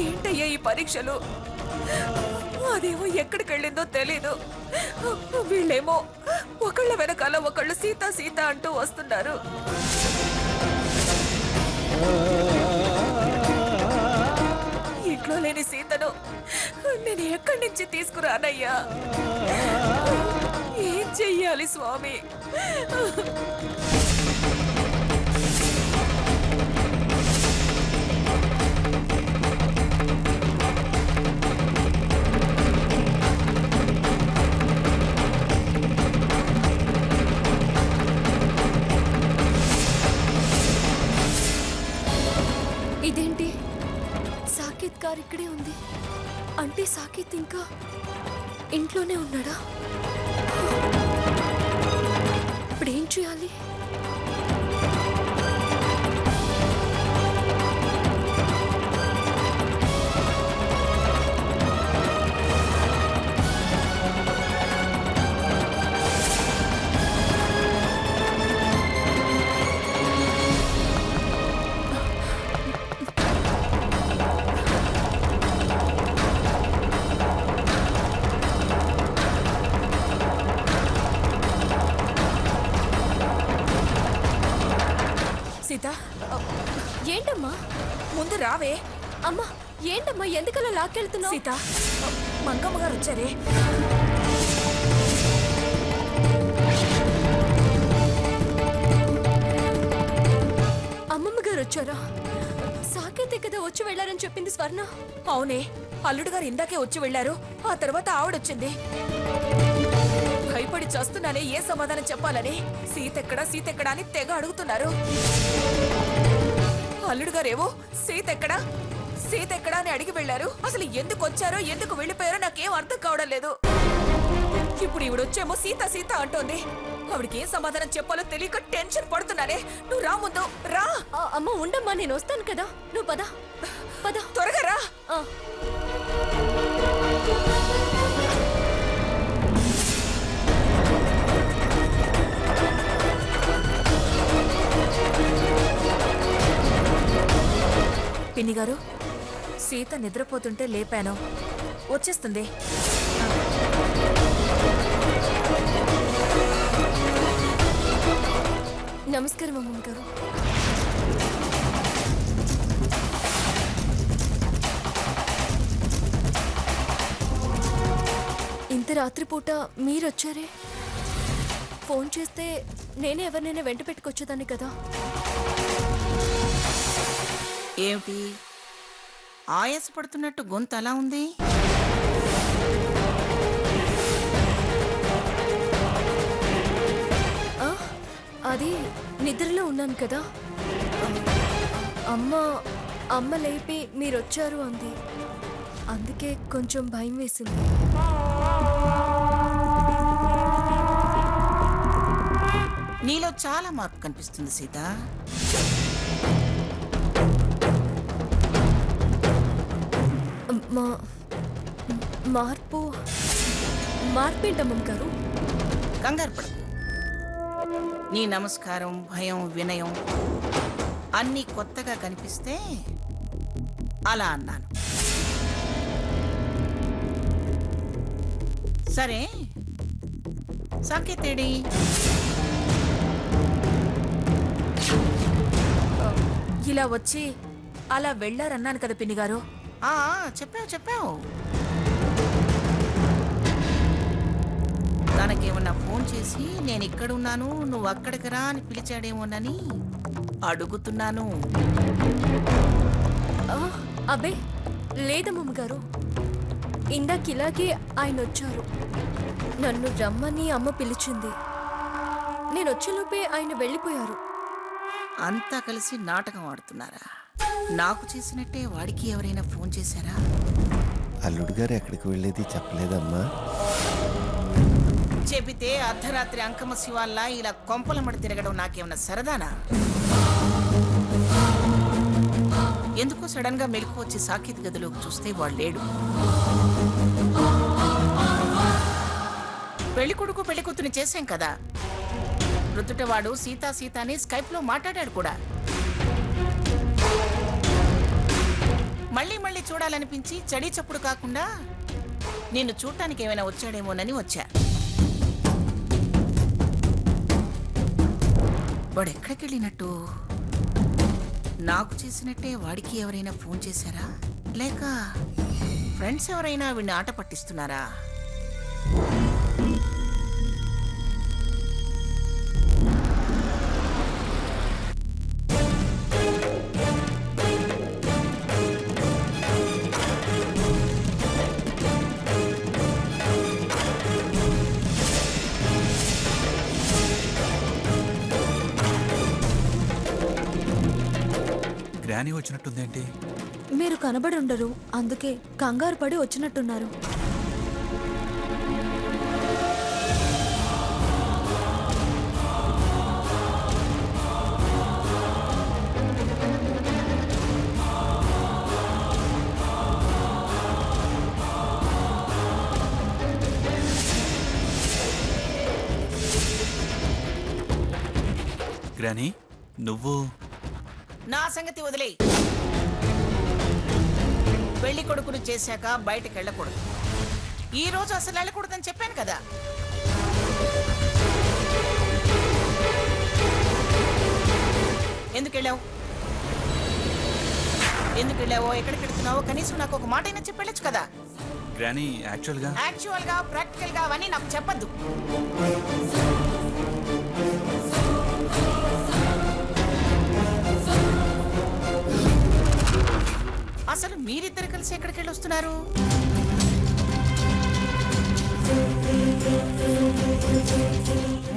ఏంటయ్యా ఈ పరీక్షలు? అదేమో ఎక్కడికి వెళ్ళిందో తెలీదు. వీళ్ళేమో ఒకళ్ళ వెనకాల ఒకళ్ళు సీత సీత అంటూ వస్తున్నారు. ఇంట్లో లేని సీతను నేను ఎక్కడి నుంచి తీసుకురానయ్యా? ఏం చెయ్యాలి స్వామి? ఇదేంటి, సాకేత్ గారు ఇక్కడే ఉంది అంటే సాకేత్ ఇంకా ఇంట్లోనే ఉన్నాడా? ఇప్పుడు ఏం చేయాలి? సీత, ఏంటమ్మా? ముందు రావే. అమ్మా ఏంటమ్మా, ఎందుకలా లాక్కెళ్తున్నావు? సీత, మంగమ్మ గారు వచ్చారే. అమ్మమ్మ గారు వచ్చారా? సాకేతే కదా వచ్చి వెళ్ళారని చెప్పింది స్వర్ణ. అవునే, అల్లుడు గారు ఇందాకే వచ్చి వెళ్లారు. ఆ తర్వాత ఆవిడొచ్చింది. భయపడి చస్తున్నానే ఏ సమాధానం చెప్పాలని. సీతెక్కడా సీతెక్కడా అని తెగ అడుగుతున్నారు. అల్లుడు గారేమో సీతెక్కడా సీతెక్కడా అని అడిగి వెళ్లారు. అసలు ఎందుకు వచ్చారో ఎందుకు వెళ్ళిపోయారో నాకేం అర్థం కావడం లేదు. ఇప్పుడు ఈవిడొచ్చేమో సీత సీత అంటోంది. ఆవిడకి ఏం సమాధానం చెప్పాలో తెలియక టెన్షన్ పడుతున్నానే. నువ్వు రా, ముందు రా. అమ్మ ఉండమ్మా, నేను వస్తాను కదా. నువ్వు పద పద, త్వరగా రా. పిన్ని గారు, సీత నిద్రపోతుంటే లేపాను, వచ్చేస్తుంది. నమస్కారం అమ్మమ్మ గారు. ఇంత రాత్రిపూట మీరొచ్చారే? ఫోన్ చేస్తే నేనే ఎవరినైనా వెంట పెట్టుకొచ్చేదాన్ని కదా. ఏమిటి ఆయాసపడుతున్నట్టు గొంతు అలా ఉంది? అది నిద్రలో ఉన్నాను కదా. అమ్మ లేపి మీరొచ్చారు అంది. అందుకే కొంచెం భయం వేసింది. నీలో చాలా మార్పు కనిపిస్తుంది సీత. మార్పేంటమ్మమ్మ గారు? కంగారు పడకు. నీ నమస్కారం, భయం, వినయం అన్నీ కొత్తగా కనిపిస్తే అలా అన్నాను. సరే, సాకేతేడి? ఇలా వచ్చి అలా వెళ్లారన్నాను కదా పిన్ని గారు. చెప్పావు. తనకేమన్నా ఫోన్ చేసి నేను ఇక్కడున్నాను నువ్వు అక్కడికి రా అని పిలిచాడేమోనని అడుగుతున్నాను. అబ్బే లేదమ్మమ్మ గారు, ఇందాకిలాగే ఆయన వచ్చారు. నన్ను రమ్మని అమ్మ పిలిచింది. నేను వచ్చేలోపే ఆయన వెళ్ళిపోయారు. అంతా కలిసి నాటకం ఆడుతున్నారా? నాకు చేసినట్టే వాడికి ఎవరైనా ఫోన్ చేశారా? అల్లుడు గారు ఎక్కడికి వెళ్ళేది చెప్పలేదమ్మా? చెబితే అర్ధరాత్రి అంకమ్మ శివాల్లా ఇలా కొంపలమడి తిరగడం నాకేమన్నా సరదానా? ఎందుకో సడన్ గా మెలకు వచ్చి సాకేత్ గదిలోకి చూస్తే వాడు లేడు. పెళ్లి కొడుకు పెళ్లి కూతుని చేశాం కదా. రుతుటవాడు సీతా సీతాని స్కైప్ లో మాట్లాడాడు కూడా. మళ్ళీ మళ్ళీ చూడాలనిపించి చడి చప్పుడు కాకుండా నిన్ను చూడటానికి ఏమైనా వచ్చాడేమోనని వచ్చా. వాడు ఎక్కడికి వెళ్ళినట్టు? నాకు చేసినట్టే వాడికి ఎవరైనా ఫోన్ చేశారా, లేక ఫ్రెండ్స్ ఎవరైనా వీడిని ఆట పట్టిస్తున్నారా? గ్రానీ వచ్చినట్టుందేంటి? మీరు కనబడి ఉండరు, అందుకే కంగారు పడి వచ్చినట్టున్నారు. గ్రానీ, నువ్వు నా సంగతి వదిలే. పెళ్లి కొడుకును చేశాక బయటకు వెళ్ళకూడదు. ఈ రోజు అసలు వెళ్ళకూడదని చెప్పాను కదా. ఎందుకు వెళ్ళావు? ఎందుకు వెళ్ళావో, ఎక్కడికి వెళ్తున్నావో కనీసం నాకు ఒక మాట అయినా చెప్పి వెళ్ళొచ్చు కదా. గ్రానీ, యాక్చువల్ గా ప్రాక్టికల్ గా అవన్నీ నాకు చెప్పద్దు. అసలు మీరిద్దరు కలిసి ఎక్కడికి వెళ్ళి వస్తున్నారు?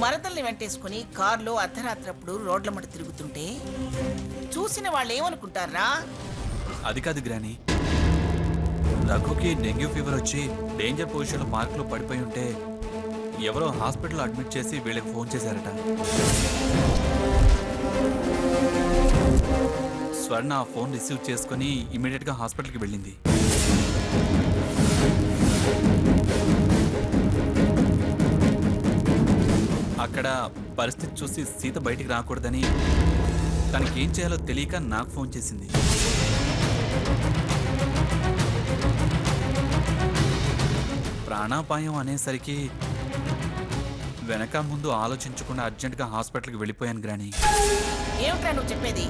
మరదల్ని వెంటేసుకుని కారులో అర్ధరాత్రప్పుడు రోడ్ల మట తిరుగుతుంటే చూసిన వాళ్ళు ఏమనుకుంటారా? అది కాదు గ్రానీ, రఘుకి డెంగ్యూ ఫీవర్ వచ్చి డేంజర్ పొజిషన్లో పార్క్లో పడిపోయి ఉంటే ఎవరో హాస్పిటల్లో అడ్మిట్ చేసి వీళ్ళకి ఫోన్ చేశారట. స్వర్ణ ఆ ఫోన్ రిసీవ్ చేసుకుని ఇమీడియట్గా హాస్పిటల్కి వెళ్ళింది. అక్కడ పరిస్థితి చూసి సీత బయటికి రాకూడదని తనకి ఏం చేయాలో తెలియక నాకు ఫోన్ చేసింది. ప్రాణాపాయం అనేసరికి వెనక ముందు ఆలోచించకుండా అర్జెంటుగా హాస్పిటల్కి వెళ్ళిపోయాను గ్రానీ. ఏమిట్రా నువ్వు చెప్పేది?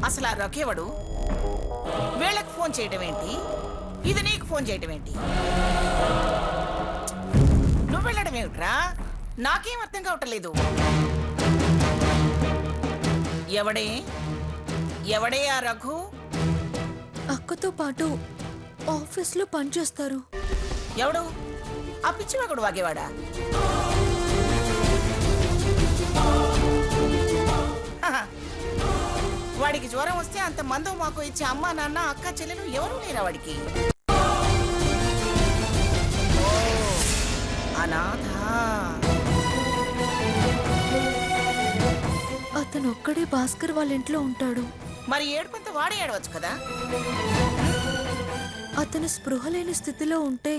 అసలు ఆ రకేవాడు వీళ్ళకి ఫోన్ చేయటం ఏంటి, ఇది నీకు ఫోన్ చేయటం ఏంటి? నువ్వు వెళ్ళడం ఏమిట్రా? నాకేం అర్థం కావట్లేదు. ఎవడే ఆ రఘు? అక్కతో పాటు ఆఫీస్లో పనిచేస్తారు. ఎవడు? ఆ పిచ్చివాగుడు వాగేవాడా? వాడికి జ్వరం వస్తే అంత మందు మాకు ఇచ్చే అమ్మా నాన్న అక్క చెల్లెలు ఎవరూ లేరా వాడికి? అనాథ. అతను ఒక్కడే భాస్కర్ వాళ్ళ ఇంట్లో ఉంటాడు. మరి ఏడుపంత వాడే ఏడవచ్చు కదా. అతను స్పృహ లేని స్థితిలో ఉంటే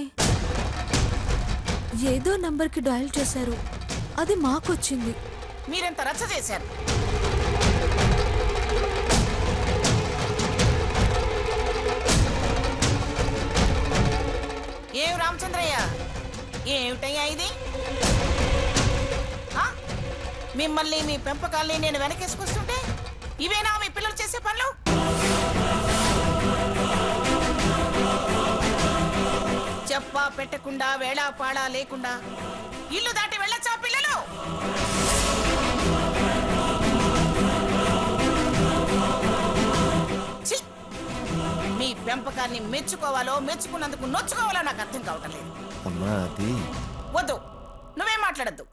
ఏదో నంబర్కి డయల్ చేశారు, అది మాకొచ్చింది. మీరెంత రచ్చ చేశారు. ఏం రామచంద్రయ్య, ఏమిటయ్యా ఇది? మిమ్మల్ని మీ పెంపకాల్ని నేను వెనకేసుకొస్తుంటే ఇవేనా మీ పిల్లలు చేసే పనులు? చెప్పా పెట్టకుండా వేళా పాడా లేకుండా ఇల్లు దాటి వెళ్ళొచ్చా పిల్లలు? మీ పెంపకాన్ని మెచ్చుకోవాలో మెచ్చుకున్నందుకు నొచ్చుకోవాలో నాకు అర్థం కావటం లేదు. వద్దు, నువ్వేం మాట్లాడద్దు.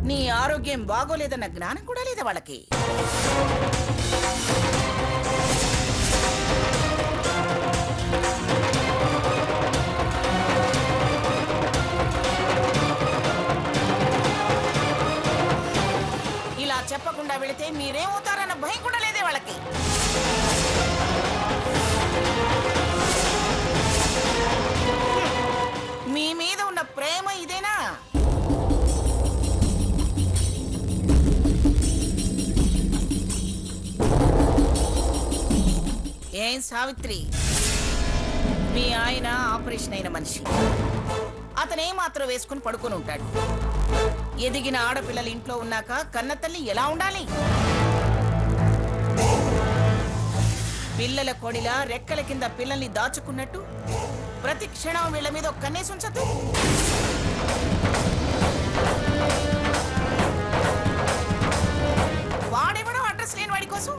నీ ఆరోగ్యం బాగోలేదన్న జ్ఞానం కూడా లేదా వాళ్ళకి? ఇలా చెప్పకుండా వెళితే మీరేమవుతారన్న భయం కూడా లేదే వాళ్ళకి? మీ మీద ఉన్న సావిత్రి, మీ ఆయన ఆపరేషన్ అయిన మనిషి. అతనే మాత్రం వేసుకుని పడుకొని ఉంటాడు. ఎదిగిన ఆడపిల్లలు ఇంట్లో ఉన్నాక కన్నతల్లి ఎలా ఉండాలి? పిల్లల కొడిలా రెక్కల కింద పిల్లల్ని దాచుకున్నట్టు ప్రతి క్షణం వీళ్ళ మీద ఒక కన్నేసి ఉంచదు. వాడెవడో అడ్రస్ లేని వాడి కోసం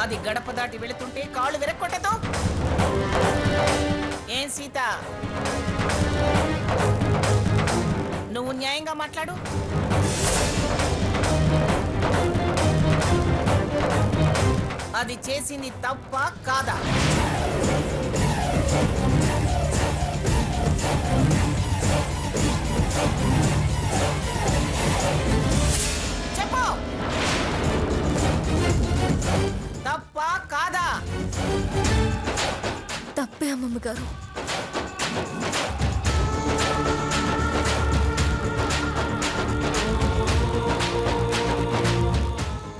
అది గడప దాటి వెళుతుంటే కాళ్ళు విరక్కొట్టదు. ఏం సీత, నువ్వు న్యాయంగా మాట్లాడు. అది చేసింది తప్ప కాదా? చెప్పు, తప్ప కాదా? తప్పే అమ్మమ్మ గారు.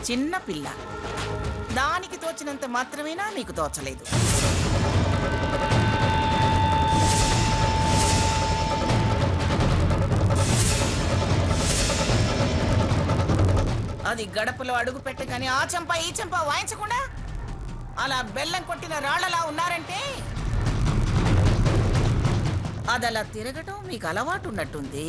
చిన్న పిల్ల, దానికి తోచినంత మాత్రమేనా మీకు తోచలేదు? అది గడపలో అడుగు పెట్టగానే ఆ చెంప ఈ చెంప వాయించకుండా అలా బెల్లం కొట్టిన రాళ్లలా ఉన్నారంటే అది అలా తిరగటం మీకు అలవాటు ఉన్నట్టుంది.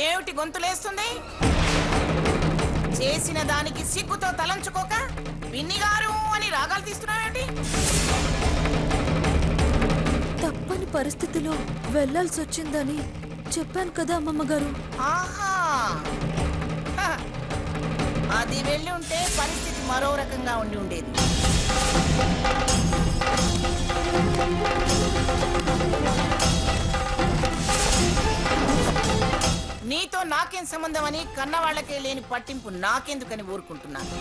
ఏమిటి గొంతులేస్తుంది? చేసిన దానికి సిగ్గుతో తలంచుకోక పిన్నిగారు అని రాగాలు తీస్తున్నావేంటి? తప్పని పరిస్థితిలో వెళ్లాల్సి వచ్చిందని చెప్పాను కదా అమ్మమ్మ గారు. ఆహా, అది వెళ్ళి ఉంటే పరిస్థితి మరో రకంగా ఉండి ఉండేది. నీతో నాకేం సంబంధం అని కన్నవాళ్లకే లేని పట్టింపు నాకెందుకని ఊరుకుంటున్నాను.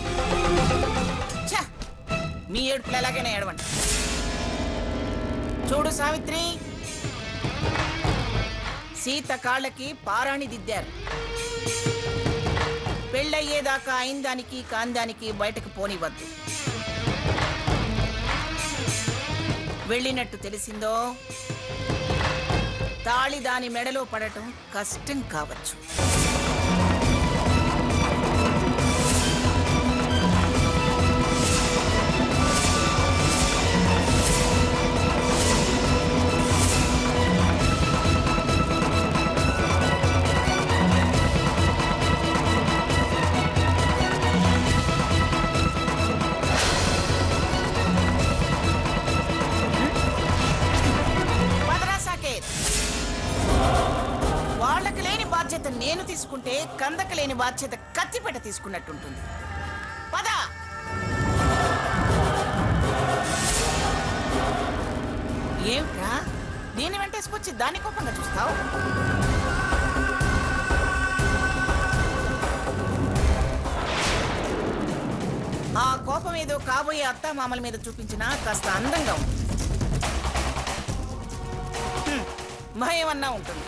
మీ ఏడుపులు ఎలాగైనా ఏడవండి. చూడు సావిత్రి, సీత కాళ్ళకి పారాణి దిద్దారు. పెళ్ళయ్యేదాకా అయిందానికి కాందానికి బయటకు పోనివద్దు. వెళ్ళినట్టు తెలిసిందో తాళి దాని మెడలో పడటం కష్టం కావచ్చు. వాళ్ళకి లేని బాధ్యత నేను తీసుకుంటే కందక లేని బాధ్యత కత్తిపెట్ట తీసుకున్నట్టుంటుంది. పద. ఏమిట్రా దీన్ని వెంటేసుకొచ్చి దాన్ని కోపంగా చూస్తావు? ఆ కోపం ఏదో కాబోయే అత్తా మామల మీద చూపించినా కాస్త అందంగా ఉంటుంది, భయమన్నా ఉంటుంది.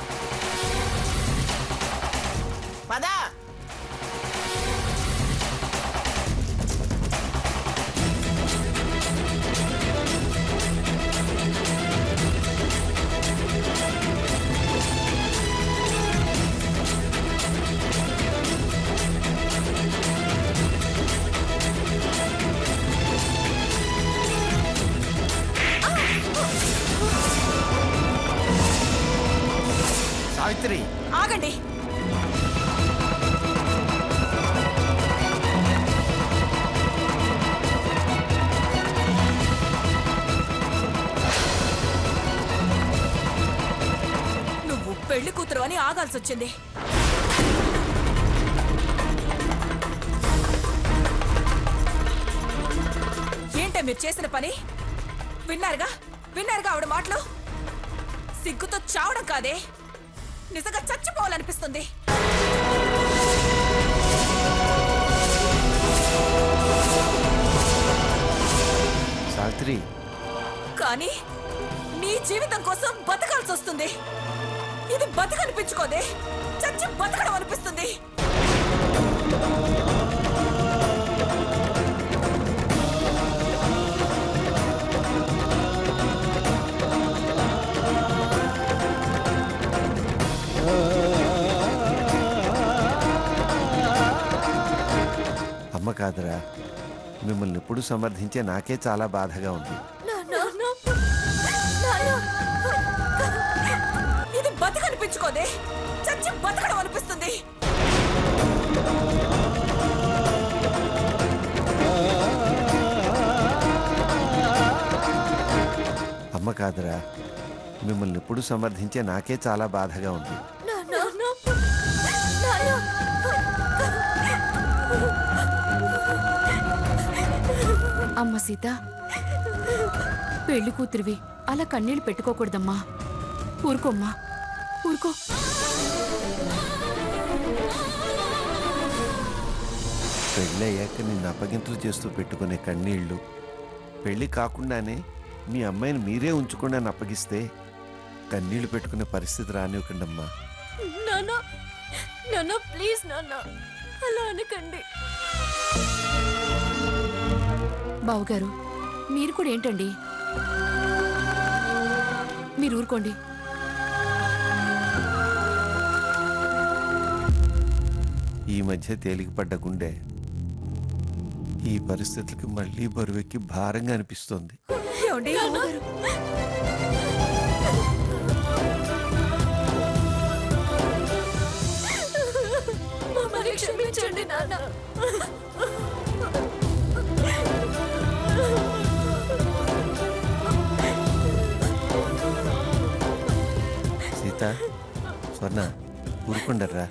పదా. సావిత్రి, ఆగండి. నువ్వు పెళ్లి కూతురు అని ఆగాల్సి వచ్చింది. అంటే మీరు చేసిన పని విన్నారుగా విన్నారుగా ఆవిడ మాటలు. సిగ్గుతో చావడం కాదే, నిజంగా చచ్చిపోవాలనిపిస్తుంది. సావిత్రి, కానీ నీ జీవితం కోసం బతకాల్సి వస్తుంది. ఇది బతకనిపించుకోదే, చచ్చి బతకడం అనిపిస్తుంది. అమ్మ కాదురా, మిమ్మల్ని ఎప్పుడు సమర్థించే నాకే చాలా బాధగా ఉంది. ఇది బతకనిపించుకోదే, చచ్చి బతకడం అనిపిస్తుంది. అమ్మ కాదురా, మిమ్మల్ని ఎప్పుడు సమర్థించే నాకే చాలా బాధగా ఉంది. అమ్మ సీత, పెళ్లి కూతురివి అలా కన్నీళ్లు పెట్టుకోకూడదమ్మా. ఊరుకోమ్మా, ఊరుకో. పెళ్ళయ్యాక నిన్ను అప్పగింతలు చేస్తూ పెట్టుకునే కన్నీళ్లు, పెళ్లి కాకుండానే మీ అమ్మాయిని మీరే ఉంచుకొని నన్ను అప్పగిస్తే కన్నీళ్లు పెట్టుకునే పరిస్థితి రానివ్వకండమ్మా. నాన్న ప్లీజ్ నాన్న, అలా అనకండి. బావుగారు, మీరు కూడా ఏంటండి, మీరు ఊరుకోండి. ఈ మధ్య తేలికపడ్డ గుండె ఈ పరిస్థితులకి మళ్ళీ బరువెక్కి భారంగా అనిపిస్తోంది. ఏమండి? మమ్మల్ని క్షమించండి నాన్న. సీత, స్వర్ణ, ఊరుకుండర్రా.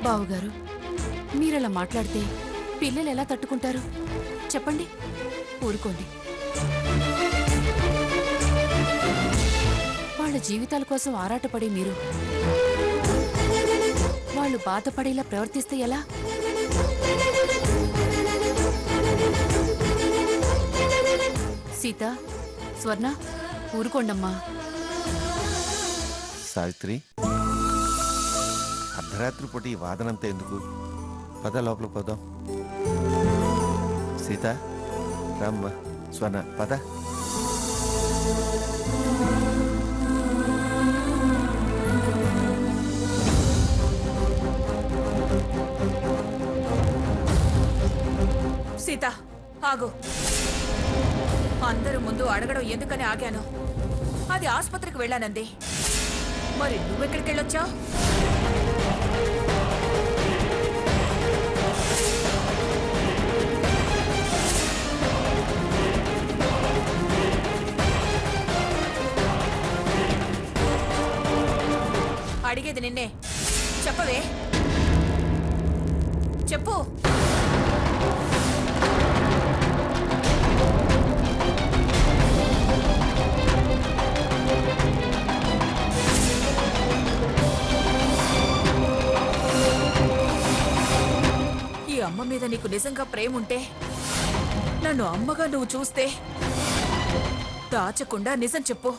బావుగారు, మీరలా మాట్లాడితే పిల్లలు ఎలా తట్టుకుంటారు చెప్పండి. ఊరుకోండి. వాళ్ళ జీవితాల కోసం ఆరాటపడే మీరు వాళ్ళు బాధపడేలా ప్రవర్తిస్తే ఎలా? సీత, స్వర్ణ, ఊరుకోండమ్మా. సావిత్రి, అర్ధరాత్రి పూట ఈ వాదనంతా ఎందుకు? పద లోపల పోదాం. సీత, రామ్మ, స్వర్ణ, పద. సీత, ఆగు. అందరూ ముందు అడగడం ఎందుకని ఆగాను. అది ఆసుపత్రికి వెళ్ళానంది. మరి నువ్వెక్కడికి వెళ్ళొచ్చావు? అడిగేది నిన్నే, చెప్పవే, చెప్పు. ఈ అమ్మ మీద నీకు నిజంగా ప్రేమ ఉంటే, నన్ను అమ్మగా నువ్వు చూస్తే దాచకుండా నిజం చెప్పు.